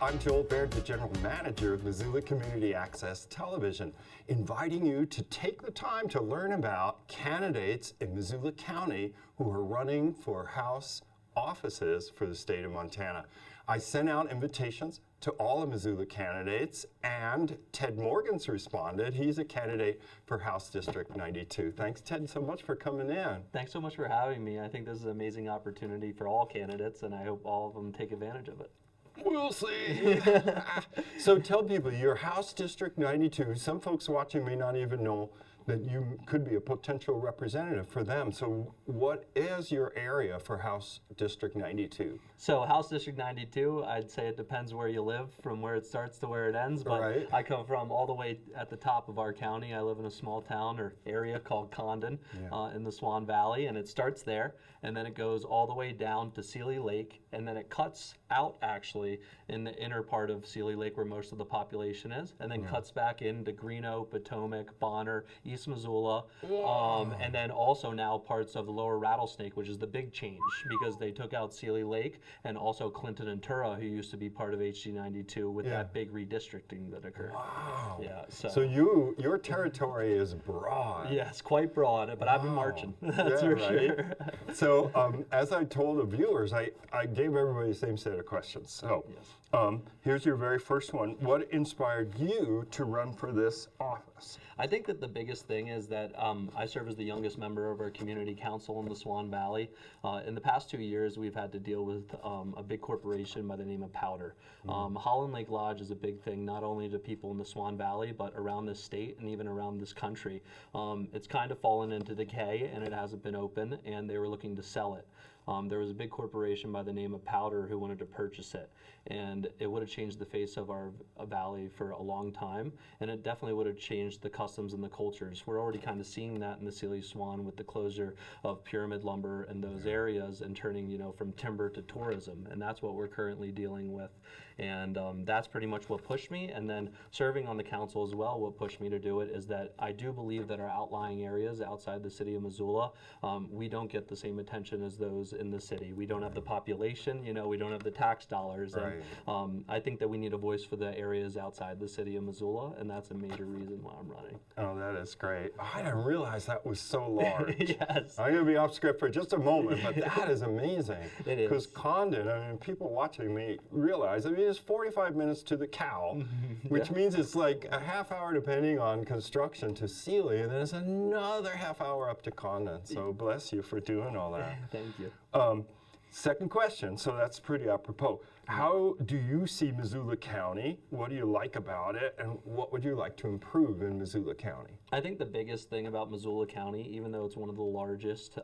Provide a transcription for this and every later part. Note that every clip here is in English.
I'm Joel Baird, the General Manager of Missoula Community Access Television, inviting you to take the time to learn about candidates in Missoula County who are running for House offices for the state of Montana. I sent out invitations to all the Missoula candidates, and Ted Morgan's responded. He's a candidate for House District 92. Thanks, Ted, so much for coming in. Thanks so much for having me. I think this is an amazing opportunity for all candidates, and I hope all of them take advantage of it. We'll see. So tell people, your House District 92, some folks watching may not even know that you could be a potential representative for them. So what is your area for House District 92? So House District 92, I'd say it depends where you live, from where it starts to where it ends, but right. I come from all the way at the top of our county. I live in a small town or area called Condon in the Swan Valley, and it starts there, and then it goes all the way down to Sealy Lake, and then it cuts out actually in the inner part of Sealy Lake where most of the population is, and then cuts back into Greeno, Potomac, Bonner, East Missoula, and then also now parts of the lower Rattlesnake, which is the big change because they took out Sealy Lake, and also Clinton and Tura, who used to be part of HD 92 with that big redistricting that occurred. Wow. Yeah. So your territory is broad. Yes, quite broad, but I've been marching. That's for sure. So as I told the viewers, I gave everybody the same set of questions. So here's your very first one. What inspired you to run for this office? I think that the biggest thing is that I serve as the youngest member of our community council in the Swan Valley. In the past 2 years, we've had to deal with a big corporation by the name of Powder. Holland Lake Lodge is a big thing, not only to people in the Swan Valley, but around this state and even around this country. It's kind of fallen into decay, and it hasn't been open, and they were looking to sell it. There was a big corporation by the name of Powder who wanted to purchase it, and it would have changed the face of our valley for a long time, and it definitely would have changed the customs and the cultures. We're already kind of seeing that in the Sealy Swan with the closure of Pyramid Lumber and those areas, and turning, from timber to tourism, and that's what we're currently dealing with. And that's pretty much what pushed me. And then serving on the council as well, what pushed me to do it is that I do believe that our outlying areas outside the city of Missoula, we don't get the same attention as those in the city. We don't have the population, we don't have the tax dollars. Right. And I think that we need a voice for the areas outside the city of Missoula, and that's a major reason why I'm running. Oh, that is great. I didn't realize that was so large. Yes. I'm going to be off script for just a moment, but that is amazing. It is. Because Condon, people watching me realize, it's 45 minutes to the cow, which means it's like a half hour depending on construction to Sealy, and then it's another half hour up to Condon. So bless you for doing all that. Thank you. Second question, so that's pretty apropos. How do you see Missoula County? What do you like about it? And what would you like to improve in Missoula County? I think the biggest thing about Missoula County, even though it's one of the largest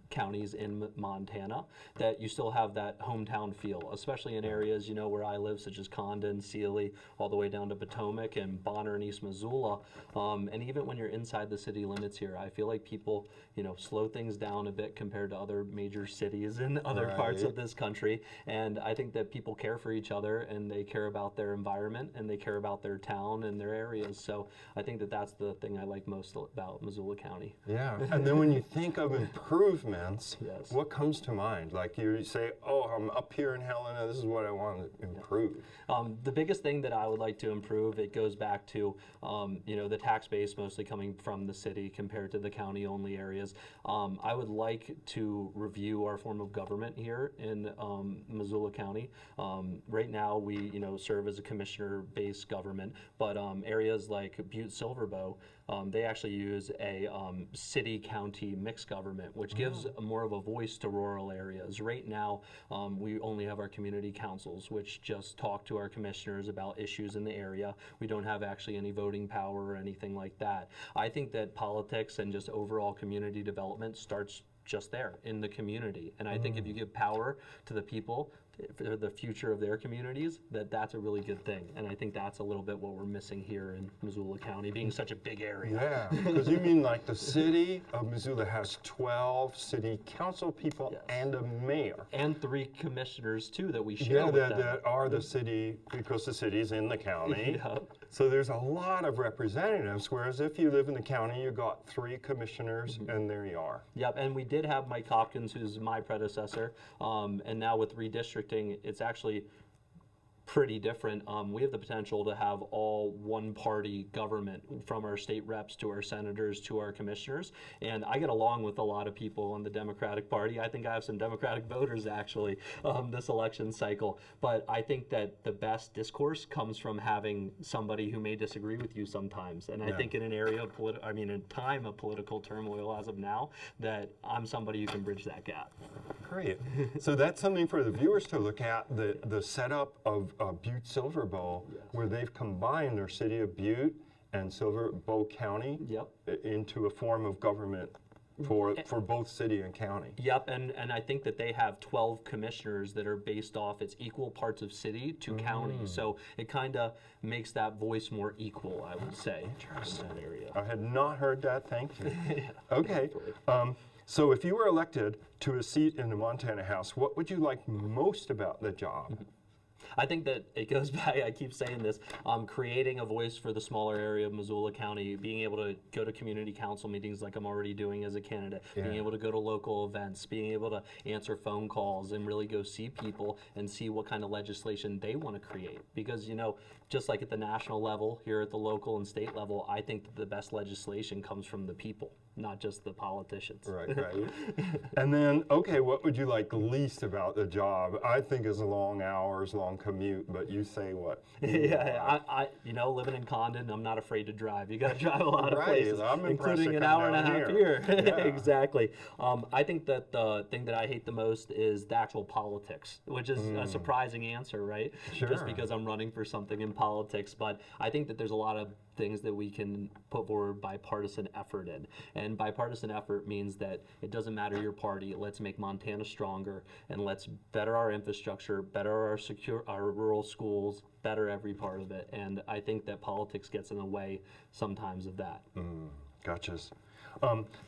counties in Montana, that you still have that hometown feel, especially in areas, where I live, such as Condon, Sealy, all the way down to Potomac and Bonner and East Missoula. And even when you're inside the city limits here, I feel like people, slow things down a bit compared to other major cities in other parts of this country. And I think that people care for each other, and they care about their environment, and they care about their town and their areas. So I think that that's the thing I like most about Missoula County. Yeah, and then when you think of improvements, Yes. what comes to mind? Like you say, oh, I'm up here in Helena, this is what I want to improve. The biggest thing that I would like to improve, it goes back to, the tax base mostly coming from the city compared to the county-only areas. I would like to review our form of government here in Missoula County. Right now, we serve as a commissioner-based government, but areas like Butte-Silverbow, they actually use a city-county mixed government, which gives more of a voice to rural areas. Right now, we only have our community councils, which just talk to our commissioners about issues in the area. We don't have actually any voting power or anything like that. I think that politics and just overall community development starts just there in the community. And I think if you give power to the people for the future of their communities, that's a really good thing. And I think that's a little bit what we're missing here in Missoula County, being such a big area. Yeah, because you mean like the city of Missoula has 12 city council people and a mayor. And 3 commissioners too that we share with them. That are the city, because the city's in the county. Yeah. So there's a lot of representatives, whereas if you live in the county, you got 3 commissioners and there you are. Yep, and we did have Mike Hopkins, who's my predecessor, and now with redistricting, it's actually pretty different. We have the potential to have all one-party government, from our state reps to our senators to our commissioners, and I get along with a lot of people on the Democratic Party. I think I have some Democratic voters actually this election cycle, but I think that the best discourse comes from having somebody who may disagree with you sometimes, and I think in an area of in a time of political turmoil as of now, that I'm somebody who can bridge that gap. Great. So that's something for the viewers to look at, the setup of Butte Silver Bowl, where they've combined their city of Butte and Silver Bowl County into a form of government for both city and county. Yep, and I think that they have 12 commissioners that are based off, it's equal parts of city to county, so it kind of makes that voice more equal, I would say, in that area. I had not heard that, thank you. Okay, so if you were elected to a seat in the Montana House, what would you like most about the job? I think that it goes back, I keep saying this, creating a voice for the smaller area of Missoula County, being able to go to community council meetings like I'm already doing as a candidate, being able to go to local events, being able to answer phone calls and really go see people and see what kind of legislation they want to create. Because, you know, just like at the national level, here at the local and state level, I think that the best legislation comes from the people, not just the politicians. Right. And then, okay, what would you like least about the job? I think it's long hours, long commute, but you say what? I you know, living in Condon, I'm not afraid to drive. You got to drive a lot of places, I'm including an hour and a half here. Exactly. I think that the thing that I hate the most is the actual politics, which is a surprising answer, right? Sure. Just because I'm running for something in politics, but I think that there's a lot of things that we can put forward bipartisan effort in. And bipartisan effort means that it doesn't matter your party, let's make Montana stronger, and let's better our infrastructure, better our rural schools, better every part of it. And I think that politics gets in the way sometimes of that. Gotcha.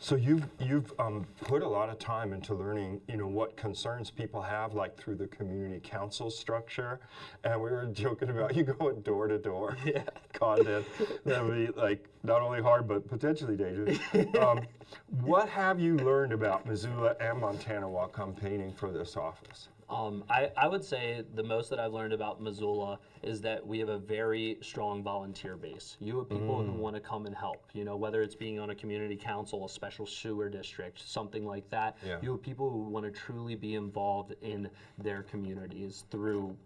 So you've put a lot of time into learning, you know, what concerns people have, like through the community council structure. And we were joking about you going door to door. Condon. That would be like not only hard but potentially dangerous. What have you learned about Missoula and Montana while campaigning for this office? I would say the most that I've learned about Missoula is that we have a very strong volunteer base. You have people who want to come and help, you know, whether it's being on a community council, a special sewer district, something like that. You have people who want to truly be involved in their communities through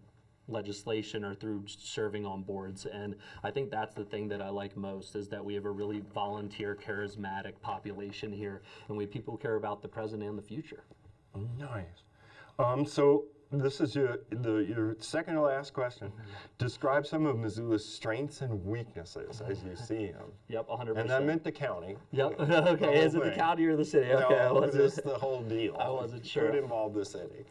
legislation or through serving on boards, and I think that's the thing that I like most, is that we have a really volunteer, charismatic population here, and people care about the present and the future. Nice. So this is your second to last question. Describe some of Missoula's strengths and weaknesses as you see them. Yep, 100%. And I meant the county. Yep. Okay. Is it the county or the city? Okay. No, just the whole deal. I wasn't sure. Could involve the city.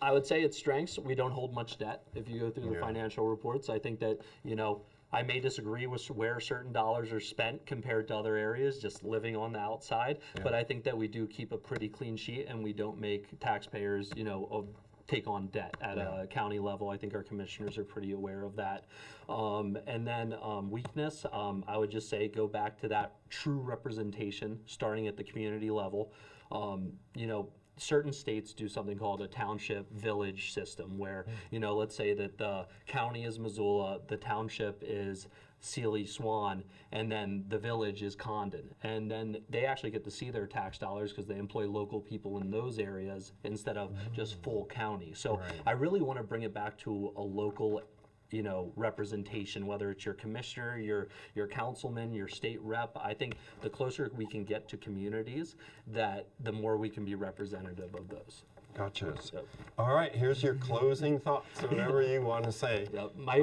I would say its strengths. We don't hold much debt. If you go through the financial reports, I think that, you know, I may disagree with where certain dollars are spent compared to other areas, just living on the outside, but I think that we do keep a pretty clean sheet, and we don't make taxpayers, you know, take on debt at a county level. I think our commissioners are pretty aware of that. And then weakness, I would just say go back to that true representation, starting at the community level. You know, certain states do something called a township village system, where, you know, let's say that the county is Missoula, the township is Sealy Swan, and then the village is Condon. And then they actually get to see their tax dollars because they employ local people in those areas instead of just full county. So I really want to bring it back to a local, you know, representation, whether it's your commissioner, your councilman, your state rep. I think the closer we can get to communities, that the more we can be representative of those. Gotcha. All right, here's your closing thoughts, whatever you want to say. My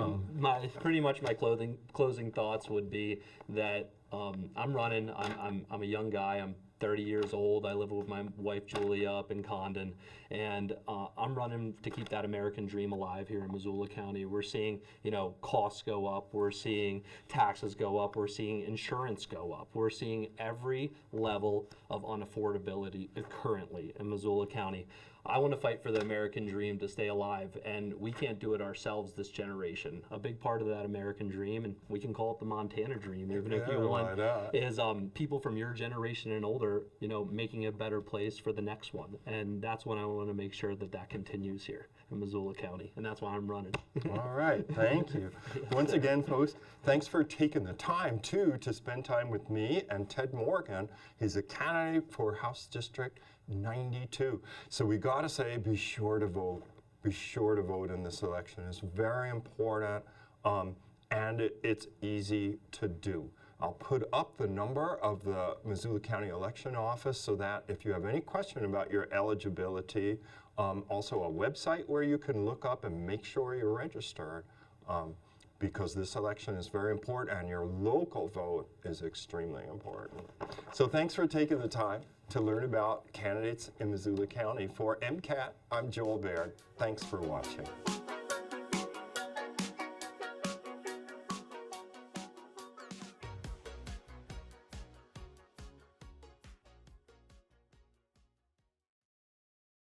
pretty much my closing thoughts would be that I'm running. I'm a young guy. I'm 30 years old. I live with my wife Julia up in Condon, and I'm running to keep that American dream alive here in Missoula County. We're seeing, you know, costs go up. We're seeing taxes go up. We're seeing insurance go up. We're seeing every level of unaffordability currently in Missoula County. I want to fight for the American dream to stay alive, and we can't do it ourselves this generation. A big part of that American dream, and we can call it the Montana dream, even if you want, is people from your generation and older, you know, making a better place for the next one. And that's when I want to make sure that that continues here in Missoula County, and that's why I'm running. All right, thank you. Once again, folks, thanks for taking the time, too, to spend time with me and Ted Morgan. He's a candidate for House District 92. So we got to say, be sure to vote. Be sure to vote in this election. It's very important, and it's easy to do. I'll put up the number of the Missoula County Election Office so that if you have any question about your eligibility, also a website where you can look up and make sure you're registered, because this election is very important and your local vote is extremely important. So thanks for taking the time to learn about candidates in Missoula County. For MCAT, I'm Joel Baird. Thanks for watching.